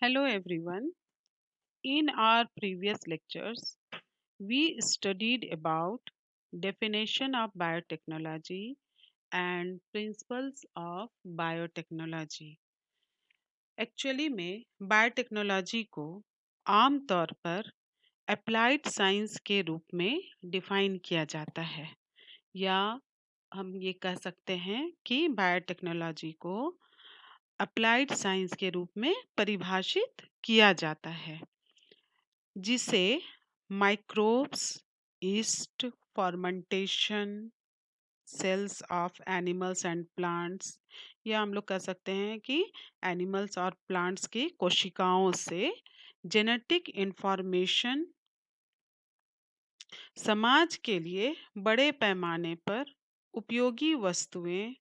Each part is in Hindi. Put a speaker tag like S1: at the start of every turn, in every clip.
S1: Hello everyone. In our previous lectures, we studied about definition of biotechnology and principles of biotechnology. Actually में बायोटेक्नोलॉजी को आम तौर पर अप्लाइड साइंस के रूप में डिफाइन किया जाता है या हम ये कह सकते हैं कि बायोटेक्नोलॉजी को अप्लाइड साइंस के रूप में परिभाषित किया जाता है जिसे microbes, yeast, fermentation, cells of animals and plants या हम लोग कह सकते हैं कि एनिमल्स और प्लांट्स की कोशिकाओं से जेनेटिक इंफॉर्मेशन समाज के लिए बड़े पैमाने पर उपयोगी वस्तुएं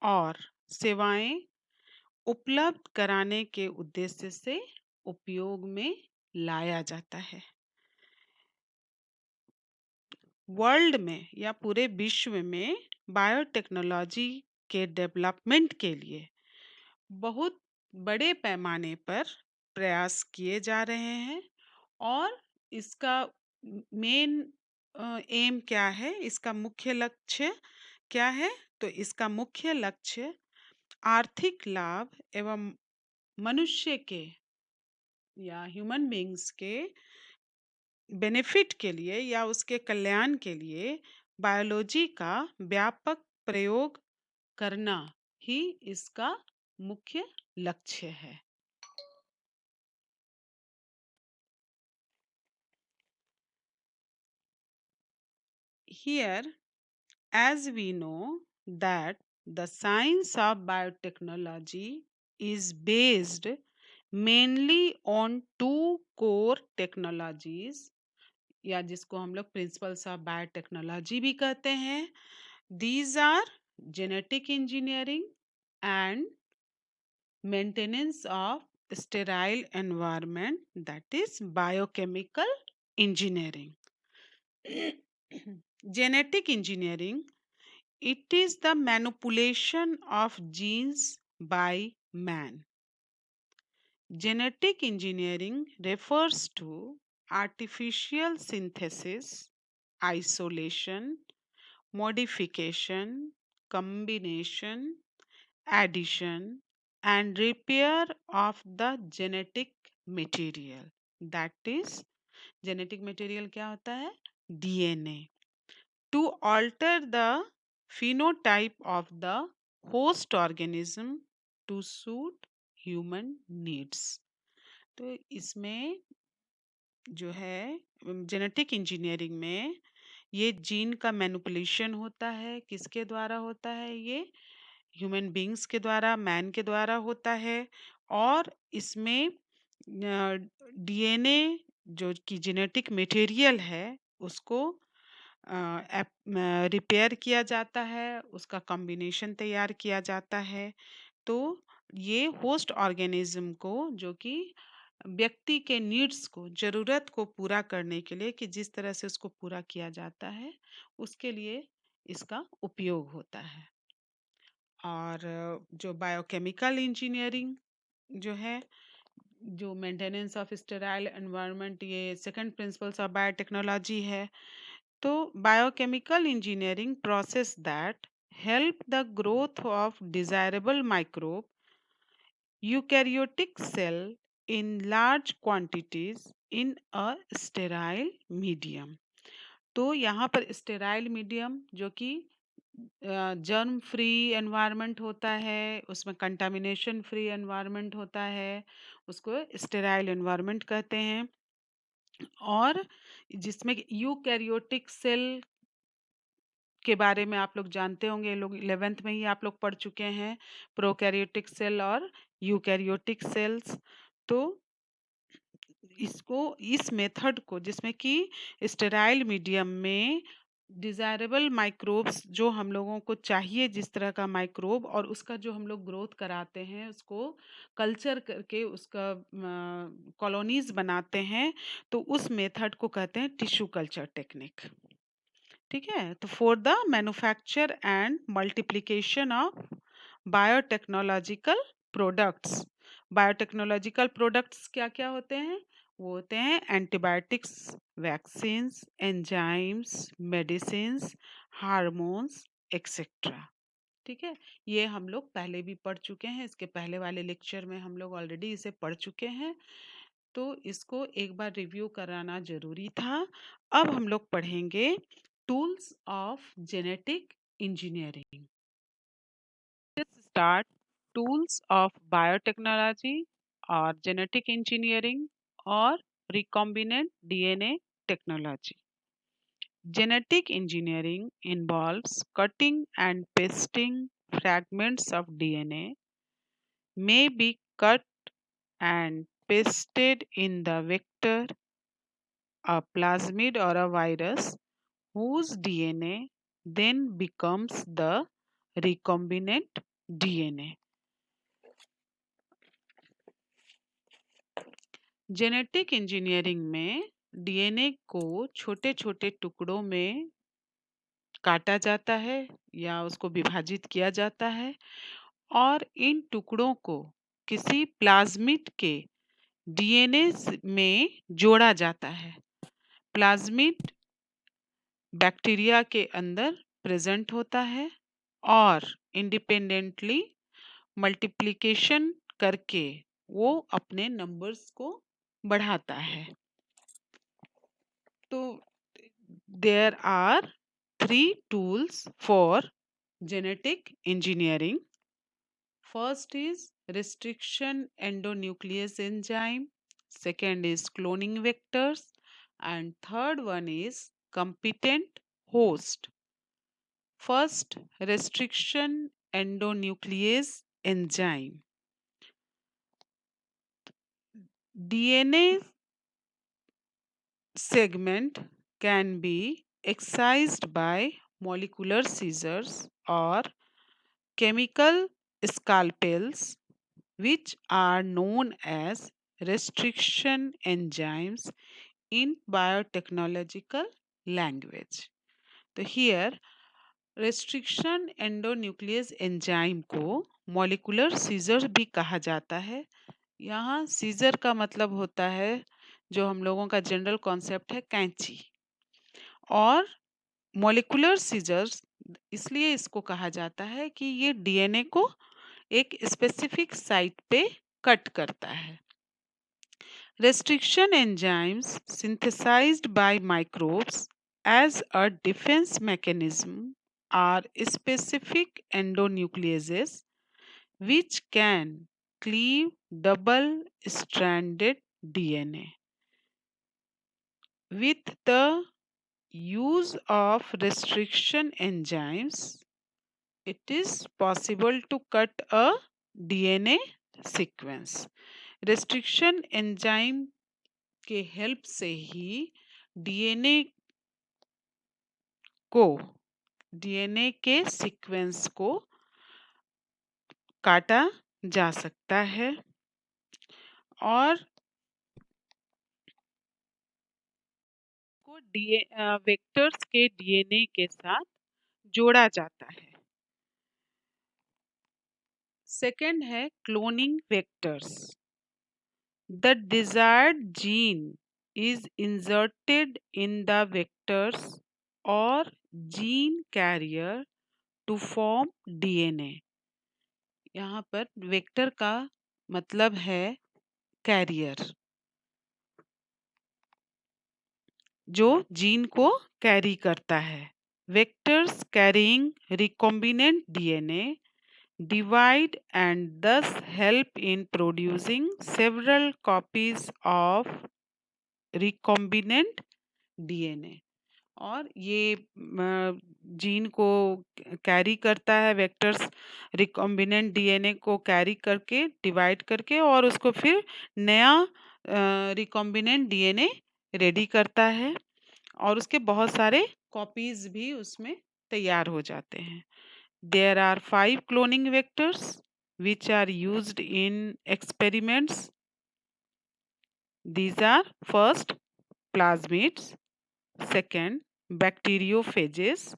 S1: और सेवाएं उपलब्ध कराने के उद्देश्य से उपयोग में लाया जाता है। वर्ल्ड में या पूरे विश्व में बायोटेक्नोलॉजी के डेवलपमेंट के लिए बहुत बड़े पैमाने पर प्रयास किए जा रहे हैं और इसका मेन एम क्या है, इसका मुख्य लक्ष्य क्या है? तो इसका मुख्य लक्ष्य आर्थिक लाभ एवं मनुष्य के या ह्यूमन बींग्स के बेनिफिट के लिए या उसके कल्याण के लिए बायोलॉजी का व्यापक प्रयोग करना ही इसका मुख्य लक्ष्य है। Here, as we know that the science of biotechnology is based mainly on two core technologies या जिसको हम लोग प्रिंसिपल्स ऑफ बायोटेक्नोलॉजी भी कहते हैं। These are genetic engineering and maintenance of sterile environment, that is biochemical engineering. Genetic engineering, it is the manipulation of genes by man. Genetic engineering refers to artificial synthesis, isolation, modification, combination, addition, and repair of the genetic material. That is, genetic material क्या होता है? DNA. To alter the phenotype of the host organism to suit human needs. तो इसमें जो है जेनेटिक इंजीनियरिंग में ये जीन का मैनिपुलेशन होता है। किसके द्वारा होता है? ये ह्यूमन बींग्स के द्वारा, मैन के द्वारा होता है और इसमें डीएनए जो कि जेनेटिक मटेरियल है उसको रिपेयर किया जाता है, उसका कॉम्बिनेशन तैयार किया जाता है। तो ये होस्ट ऑर्गेनिज्म को जो कि व्यक्ति के नीड्स को, ज़रूरत को पूरा करने के लिए कि जिस तरह से उसको पूरा किया जाता है, उसके लिए इसका उपयोग होता है। और जो बायोकेमिकल इंजीनियरिंग जो है, जो मेंटेनेंस ऑफ स्टेराइल एनवायरनमेंट, ये सेकंड प्रिंसिपल्स ऑफ बायोटेक्नोलॉजी है। तो biochemical engineering process that help the growth of desirable microbe eukaryotic cell in large quantities in a sterile medium। तो यहाँ पर स्टेराइल मीडियम जो कि जर्म फ्री एनवायरनमेंट होता है, उसमें कंटामिनेशन फ्री एनवायरनमेंट होता है, उसको स्टेराइल एनवायरनमेंट कहते हैं। और जिसमें यूकैरियोटिक सेल के बारे में आप लोग जानते होंगे, ये लोग 11th में ही आप लोग पढ़ चुके हैं, प्रोकैरियोटिक सेल और यूकैरियोटिक सेल्स। तो इसको, इस मेथड को, जिसमें कि स्टेराइल मीडियम में डिजायरेबल माइक्रोब्स जो हम लोगों को चाहिए, जिस तरह का माइक्रोब, और उसका जो हम लोग ग्रोथ कराते हैं, उसको कल्चर करके उसका कॉलोनीज बनाते हैं, तो उस मेथड को कहते हैं टिश्यू कल्चर टेक्निक। ठीक है, तो for the manufacture and multiplication of biotechnological products, biotechnological products क्या क्या होते हैं? वो होते हैं antibiotics, vaccines, enzymes, medicines, hormones, etcetera. ठीक है, ये हम लोग पहले भी पढ़ चुके हैं, इसके पहले वाले लेक्चर में हम लोग ऑलरेडी इसे पढ़ चुके हैं, तो इसको एक बार रिव्यू कराना जरूरी था। अब हम लोग पढ़ेंगे tools of genetic engineering. Start tools of biotechnology or genetic engineering or recombinant DNA technology. Genetic engineering involves cutting and pasting fragments of DNA, may be cut and pasted in the vector, a plasmid or a virus, whose DNA then becomes the recombinant DNA. Genetic engineering में डीएनए को छोटे छोटे टुकड़ों में काटा जाता है या उसको विभाजित किया जाता है और इन टुकड़ों को किसी प्लाज्मिड के डीएनए में जोड़ा जाता है। प्लाज्मिड बैक्टीरिया के अंदर प्रेजेंट होता है और इंडिपेंडेंटली मल्टीप्लिकेशन करके वो अपने नंबर्स को बढ़ाता है। तो there are three tools for genetic engineering. First is restriction endonuclease enzyme, second is cloning vectors, and third one is competent host. First, restriction endonuclease enzyme. DNA segment can be excised by molecular scissors or chemical scalpels, which are known as restriction enzymes in biotechnological language. तो here restriction endonuclease enzyme को molecular scissors भी कहा जाता है। यहाँ सीजर का मतलब होता है जो हम लोगों का जनरल कॉन्सेप्ट है कैंची, और मॉलिक्यूलर सीजर्स इसलिए इसको कहा जाता है कि ये डीएनए को एक स्पेसिफिक साइट पे कट करता है। Restriction enzymes synthesized by microbes as a defense mechanism are specific endonucleases which can cleave double-stranded DNA. With the use of restriction enzymes, it is possible to cut a DNA sequence. Restriction enzyme के हेल्प से ही डीएनए को डीएनए के सीक्वेंस को काटा जा सकता है और को वेक्टर्स के डीएनए के साथ जोड़ा जाता है। सेकंड है cloning vectors. The desired gene is inserted in the vectors or gene carrier to form DNA. यहाँ पर वेक्टर का मतलब है कैरियर, जो जीन को कैरी करता है। Vectors carrying recombinant DNA divide and thus help in producing several copies of recombinant DNA। और ये जीन को कैरी करता है, वेक्टर्स रिकॉम्बिनेंट डीएनए को कैरी करके डिवाइड करके और उसको फिर नया रिकॉम्बिनेंट डीएनए रेडी करता है और उसके बहुत सारे कॉपीज भी उसमें तैयार हो जाते हैं। There are 5 cloning vectors which are used in experiments. These are first plasmids, second bacteriophages.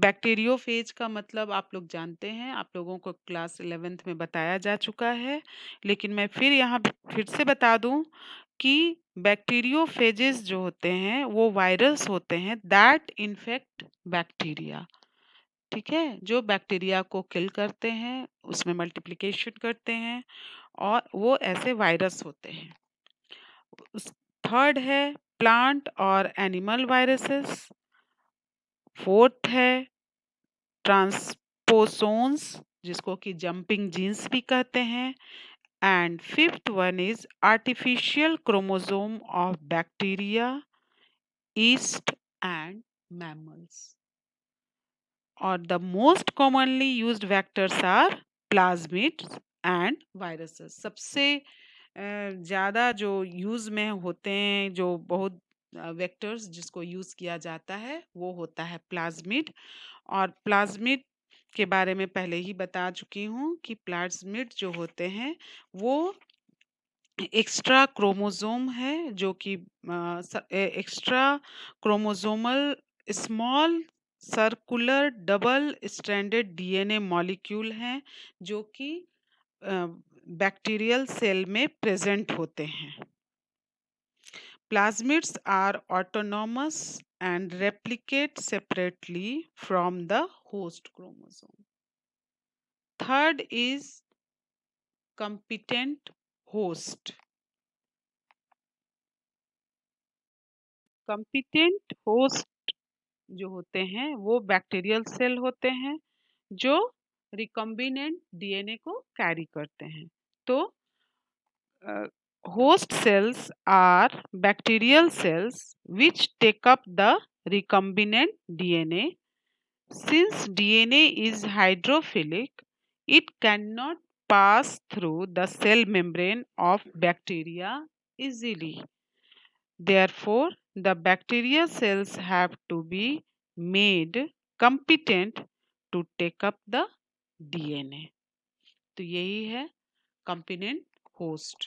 S1: Bacteriophage का मतलब आप लोग जानते हैं, आप लोगों को क्लास 11th में बताया जा चुका है, लेकिन मैं फिर यहाँ पे फिर से बता दूं कि बैक्टीरियोफेजेस जो होते हैं वो वायरस होते हैं दैट इन्फेक्ट बैक्टीरिया। ठीक है, जो बैक्टीरिया को किल करते हैं, उसमें मल्टीप्लिकेशन करते हैं, और वो ऐसे वायरस होते हैं। थर्ड है प्लांट और एनिमल वायरसेस। फोर्थ है ट्रांसपोसोन्स, जिसको कि जंपिंग जीन्स भी कहते हैं। And fifth one is artificial chromosome of bacteria, yeast and mammals. और the most commonly used vectors are plasmids and viruses. सबसे ज़्यादा जो यूज़ में होते हैं, जो बहुत वेक्टर्स जिसको यूज़ किया जाता है, वो होता है प्लाज्मिड। और प्लाज्मिड के बारे में पहले ही बता चुकी हूँ कि प्लाज्मिड जो होते हैं वो एक्स्ट्रा क्रोमोसोम है, जो कि extra chromosomal small circular double stranded DNA molecule हैं, जो कि बैक्टीरियल सेल में प्रेजेंट होते हैं। Plasmids are autonomous and replicate separately from the host chromosome. Third is competent host. Competent host जो होते हैं वो बैक्टीरियल सेल होते हैं जो रिकम्बिनेंट डीएनए को कैरी करते हैं। तो host cells are bacterial cells which take up the recombinant DNA. Since DNA is hydrophilic, it cannot pass through the cell membrane of bacteria easily. Therefore, the bacterial cells have to be made competent to take up the DNA. तो यही है competent host.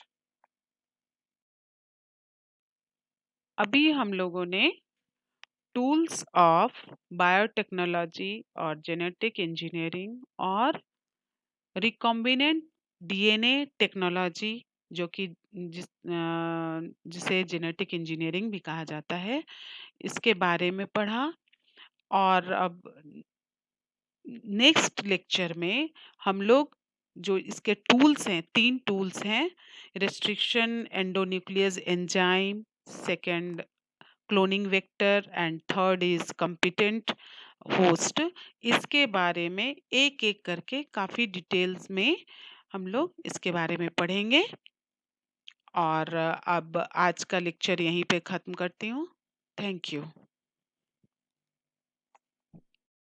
S1: अभी हम लोगों ने टूल्स ऑफ बायोटेक्नोलॉजी और जेनेटिक इंजीनियरिंग और रिकॉम्बिनेंट डीएनए टेक्नोलॉजी, जो कि जिसे जेनेटिक इंजीनियरिंग भी कहा जाता है, इसके बारे में पढ़ा। और अब नेक्स्ट लेक्चर में हम लोग जो इसके टूल्स हैं, 3 टूल्स हैं, restriction endonuclease enzyme, second cloning vector and third is competent host, इसके बारे में एक एक करके काफ़ी डिटेल्स में हम लोग इसके बारे में पढ़ेंगे। और अब आज का लेक्चर यहीं पे ख़त्म करती हूँ। Thank you.